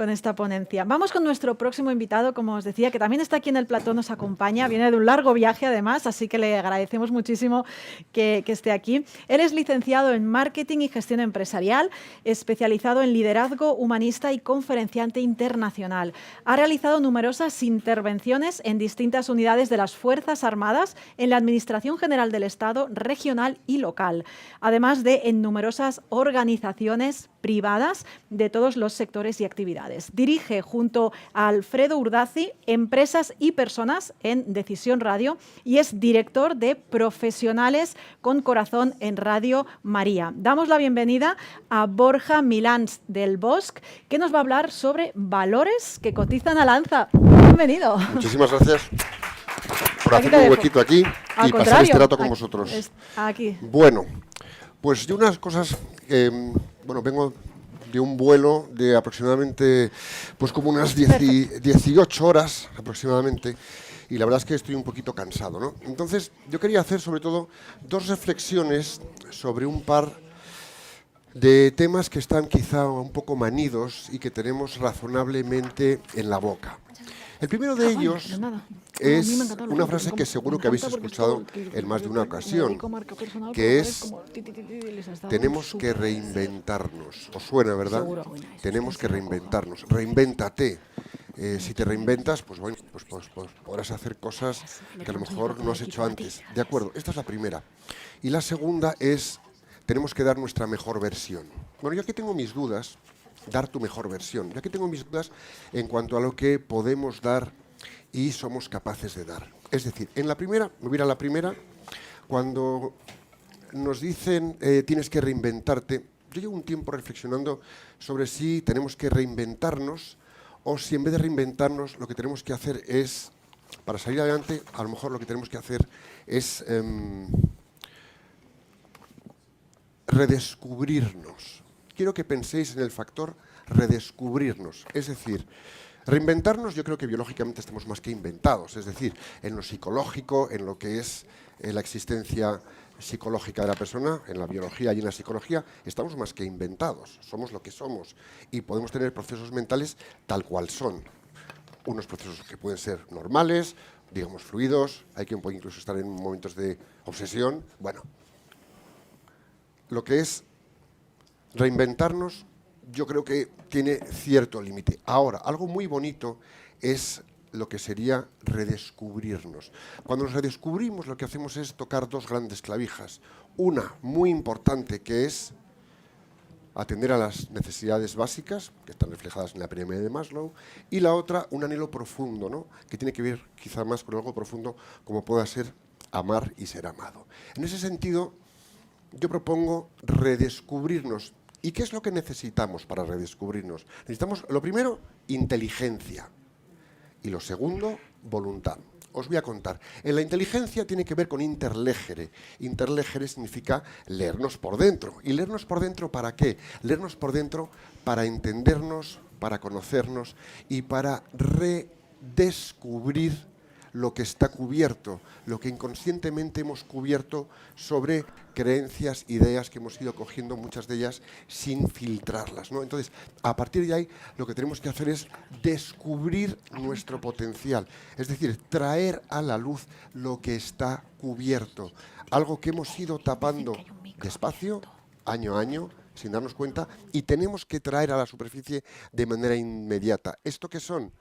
con esta ponencia. Vamos con nuestro próximo invitado, como os decía, que también está aquí en el plató, nos acompaña, viene de un largo viaje además, así que le agradecemos muchísimo que esté aquí. Él es licenciado en Marketing y Gestión Empresarial, especializado en liderazgo humanista y conferenciante internacional. Ha realizado numerosas intervenciones en distintas unidades de las Fuerzas Armadas, en la Administración General del Estado, regional y local, además de en numerosas organizaciones privadas de todos los sectores y actividades. Dirige junto a Alfredo Urdazi empresas y personas en Decisión Radio y es director de Profesionales con Corazón en Radio María. Damos la bienvenida a Borja Milans del Bosch, que nos va a hablar sobre valores que cotizan al alza. Bienvenido. Muchísimas gracias por hacerme un huequito aquí y pasar este rato con vosotros. Aquí. Bueno, pues de unas cosas que, vengo de un vuelo de aproximadamente, pues como unas 18 horas aproximadamente, y la verdad es que estoy un poquito cansado, ¿no? Entonces, yo quería hacer sobre todo dos reflexiones sobre un par de temas que están quizá un poco manidos y que tenemos razonablemente en la boca. El primero de ellos es una frase que seguro que habéis escuchado en más de una ocasión, que es: tenemos que reinventarnos. ¿Os suena, verdad? Tenemos que reinventarnos. Reinvéntate. Si te reinventas, pues podrás hacer cosas que a lo mejor no has hecho antes. De acuerdo, esta es la primera. Y la segunda es: tenemos que dar nuestra mejor versión. Bueno, yo aquí tengo mis dudas. Dar tu mejor versión. Yo aquí tengo mis dudas en cuanto a lo que podemos dar y somos capaces de dar. Es decir, en la primera, me voy a ir a la primera, cuando nos dicen tienes que reinventarte, yo llevo un tiempo reflexionando sobre si tenemos que reinventarnos o si en vez de reinventarnos lo que tenemos que hacer es, para salir adelante, a lo mejor lo que tenemos que hacer es redescubrirnos. Quiero que penséis en el factor redescubrirnos. Es decir, reinventarnos, yo creo que biológicamente estamos más que inventados. Es decir, en lo psicológico, en lo que es la existencia psicológica de la persona, en la biología y en la psicología, estamos más que inventados. Somos lo que somos y podemos tener procesos mentales tal cual son. Unos procesos que pueden ser normales, digamos fluidos, hay quien puede incluso estar en momentos de obsesión. Bueno, lo que es reinventarnos, yo creo que tiene cierto límite. Ahora, algo muy bonito es lo que sería redescubrirnos. Cuando nos redescubrimos, lo que hacemos es tocar dos grandes clavijas. Una muy importante, que es atender a las necesidades básicas, que están reflejadas en la pirámide de Maslow, y la otra, un anhelo profundo, ¿no? Que tiene que ver quizá más con algo profundo, como pueda ser amar y ser amado. En ese sentido, yo propongo redescubrirnos. ¿Y qué es lo que necesitamos para redescubrirnos? Necesitamos, lo primero, inteligencia. Y lo segundo, voluntad. Os voy a contar. En la inteligencia tiene que ver con interlegere. Interlegere significa leernos por dentro. ¿Y leernos por dentro para qué? Leernos por dentro para entendernos, para conocernos y para redescubrir lo que está cubierto, lo que inconscientemente hemos cubierto sobre creencias, ideas que hemos ido cogiendo, muchas de ellas sin filtrarlas, ¿no? Entonces, a partir de ahí, lo que tenemos que hacer es descubrir nuestro potencial, es decir, traer a la luz lo que está cubierto, algo que hemos ido tapando despacio, año a año, sin darnos cuenta, y tenemos que traer a la superficie de manera inmediata. ¿Esto qué son?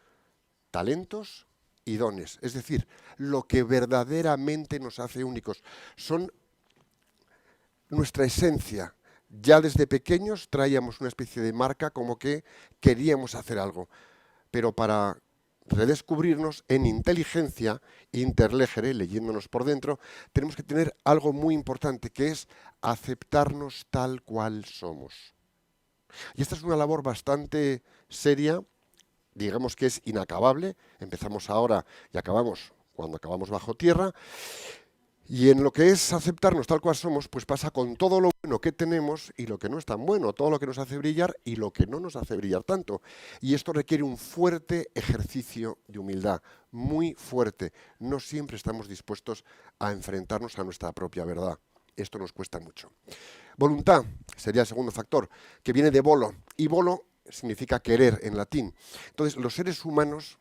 Talentos y dones, es decir, lo que verdaderamente nos hace únicos. Son nuestra esencia. Ya desde pequeños traíamos una especie de marca como que queríamos hacer algo, pero para redescubrirnos en inteligencia, interlegere, leyéndonos por dentro, tenemos que tener algo muy importante, que es aceptarnos tal cual somos. Y esta es una labor bastante seria, digamos que es inacabable. Empezamos ahora y acabamos cuando acabamos bajo tierra. Y en lo que es aceptarnos tal cual somos, pues pasa con todo lo bueno que tenemos y lo que no es tan bueno, todo lo que nos hace brillar y lo que no nos hace brillar tanto. Y esto requiere un fuerte ejercicio de humildad, muy fuerte. No siempre estamos dispuestos a enfrentarnos a nuestra propia verdad. Esto nos cuesta mucho. Voluntad sería el segundo factor, que viene de volo. Y volo significa querer en latín. Entonces, los seres humanos,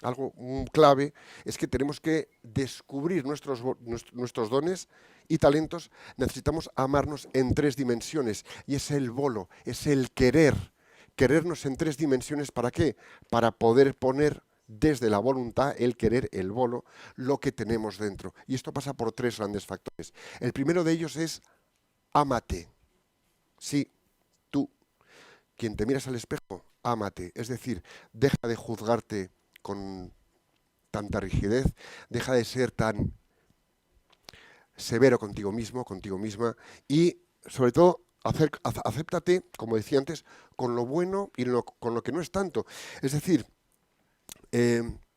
algo clave es que tenemos que descubrir nuestros dones y talentos. Necesitamos amarnos en 3 dimensiones, y es el bolo, es el querer. Querernos en 3 dimensiones, ¿para qué? Para poder poner desde la voluntad, el querer, el bolo, lo que tenemos dentro. Y esto pasa por 3 grandes factores. El primero de ellos es ámate. Sí, tú, quien te miras al espejo, ámate. Es decir, deja de juzgarte con tanta rigidez, deja de ser tan severo contigo mismo, contigo misma, y sobre todo acéptate, como decía antes, con lo bueno y con lo que no es tanto. Es decir,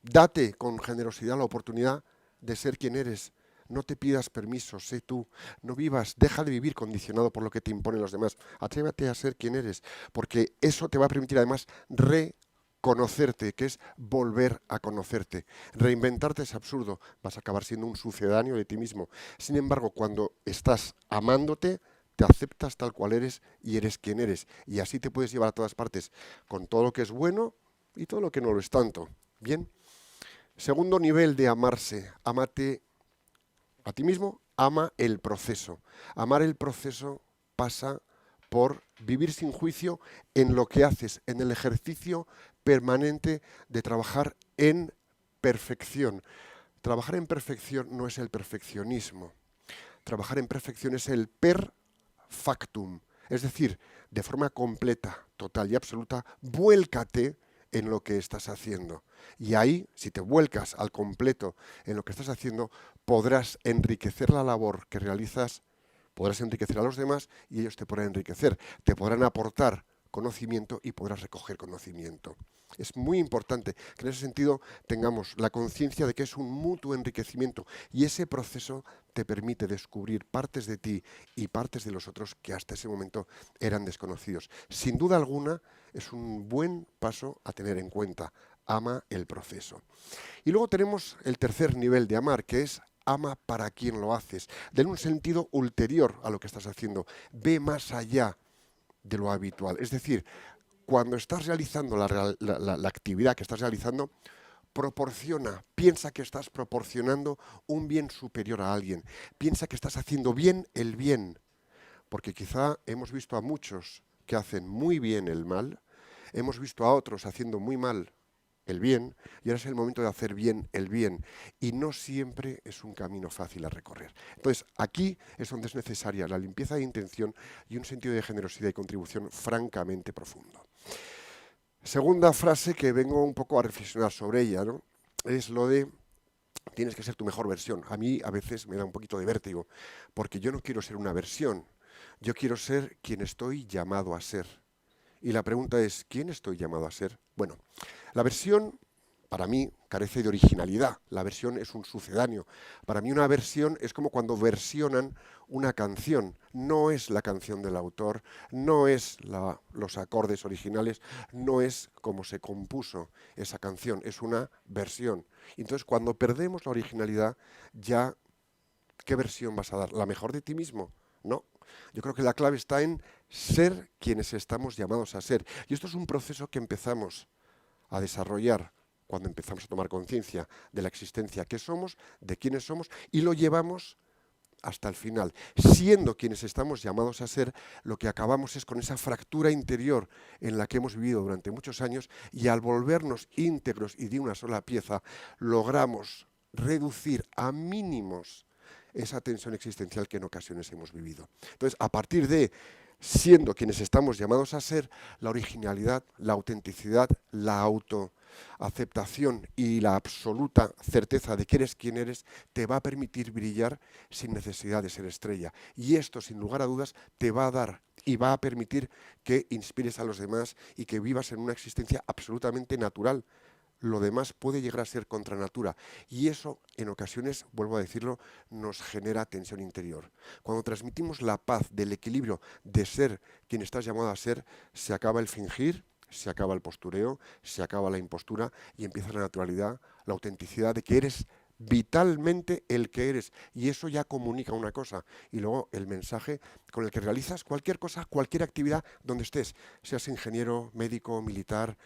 date con generosidad la oportunidad de ser quien eres. No te pidas permiso, sé tú. No vivas, deja de vivir condicionado por lo que te imponen los demás. Atrévete a ser quien eres, porque eso te va a permitir además reconocerte, que es volver a conocerte. Reinventarte es absurdo, vas a acabar siendo un sucedáneo de ti mismo. Sin embargo, cuando estás amándote, te aceptas tal cual eres y eres quien eres. Y así te puedes llevar a todas partes, con todo lo que es bueno y todo lo que no lo es tanto. Bien. Segundo nivel de amarse. Ámate a ti mismo, ama el proceso. Amar el proceso pasa por vivir sin juicio en lo que haces, en el ejercicio permanente de trabajar en perfección. Trabajar en perfección no es el perfeccionismo. Trabajar en perfección es el perfactum. Es decir, de forma completa, total y absoluta, vuélcate en lo que estás haciendo. Y ahí, si te vuelcas al completo en lo que estás haciendo, podrás enriquecer la labor que realizas, podrás enriquecer a los demás y ellos te podrán enriquecer. Te podrán aportar conocimiento y podrás recoger conocimiento. Es muy importante que en ese sentido tengamos la conciencia de que es un mutuo enriquecimiento, y ese proceso te permite descubrir partes de ti y partes de los otros que hasta ese momento eran desconocidos. Sin duda alguna, es un buen paso a tener en cuenta. Ama el proceso. Y luego tenemos el tercer nivel de amar, que es ama para quien lo haces. Dale un sentido ulterior a lo que estás haciendo. Ve más allá de lo habitual. Es decir, cuando estás realizando la actividad que estás realizando, piensa que estás proporcionando un bien superior a alguien. Piensa que estás haciendo bien el bien. Porque quizá hemos visto a muchos que hacen muy bien el mal, hemos visto a otros haciendo muy mal el bien, y ahora es el momento de hacer bien el bien, y no siempre es un camino fácil a recorrer. Entonces, aquí es donde es necesaria la limpieza de intención y un sentido de generosidad y contribución francamente profundo. Segunda frase que vengo un poco a reflexionar sobre ella, ¿no? Es lo de tienes que ser tu mejor versión. A mí a veces me da un poquito de vértigo, porque yo no quiero ser una versión, yo quiero ser quien estoy llamado a ser. Y la pregunta es, ¿quién estoy llamado a ser? Bueno, la versión, para mí, carece de originalidad. La versión es un sucedáneo. Para mí una versión es como cuando versionan una canción. No es la canción del autor, no es los acordes originales, no es como se compuso esa canción, es una versión. Entonces, cuando perdemos la originalidad, ya, ¿qué versión vas a dar? ¿La mejor de ti mismo? No. Yo creo que la clave está en ser quienes estamos llamados a ser. Y esto es un proceso que empezamos a desarrollar cuando empezamos a tomar conciencia de la existencia que somos, de quiénes somos, y lo llevamos hasta el final. Siendo quienes estamos llamados a ser, lo que acabamos es con esa fractura interior en la que hemos vivido durante muchos años, y al volvernos íntegros y de una sola pieza, logramos reducir a mínimos esa tensión existencial que en ocasiones hemos vivido. Entonces, a partir de siendo quienes estamos llamados a ser, la originalidad, la autenticidad, la autoaceptación y la absoluta certeza de que eres quien eres, te va a permitir brillar sin necesidad de ser estrella. Y esto, sin lugar a dudas, te va a dar y va a permitir que inspires a los demás y que vivas en una existencia absolutamente natural. Lo demás puede llegar a ser contra natura, y eso en ocasiones, vuelvo a decirlo, nos genera tensión interior. Cuando transmitimos la paz del equilibrio de ser quien estás llamado a ser, se acaba el fingir, se acaba el postureo, se acaba la impostura y empieza la naturalidad, la autenticidad de que eres vitalmente el que eres, y eso ya comunica una cosa. Y luego el mensaje con el que realizas cualquier cosa, cualquier actividad donde estés, seas ingeniero, médico, militar,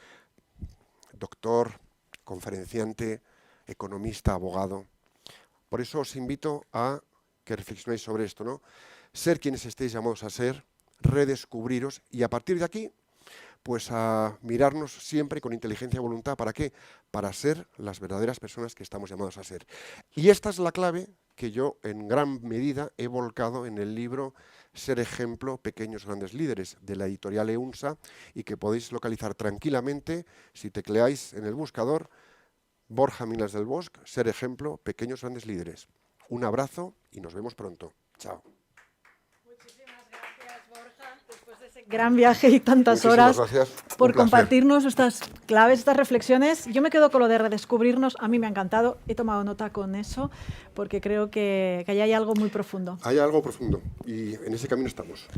doctor, conferenciante, economista, abogado. Por eso os invito a que reflexionéis sobre esto, ¿no? Ser quienes estéis llamados a ser, redescubriros, y a partir de aquí, pues a mirarnos siempre con inteligencia y voluntad. ¿Para qué? Para ser las verdaderas personas que estamos llamados a ser. Y esta es la clave que yo en gran medida he volcado en el libro Ser ejemplo, pequeños grandes líderes, de la editorial EUNSA, y que podéis localizar tranquilamente si tecleáis en el buscador Borja Minas del Bosch, Ser ejemplo, pequeños grandes líderes. Un abrazo y nos vemos pronto. Chao. Muchísimas gracias, Borja, después de ese gran viaje y tantas horas, gracias. por compartirnos estas claves, estas reflexiones. Yo me quedo con lo de redescubrirnos. A mí me ha encantado. He tomado nota con eso porque creo que ahí hay algo muy profundo. Hay algo profundo y en ese camino estamos.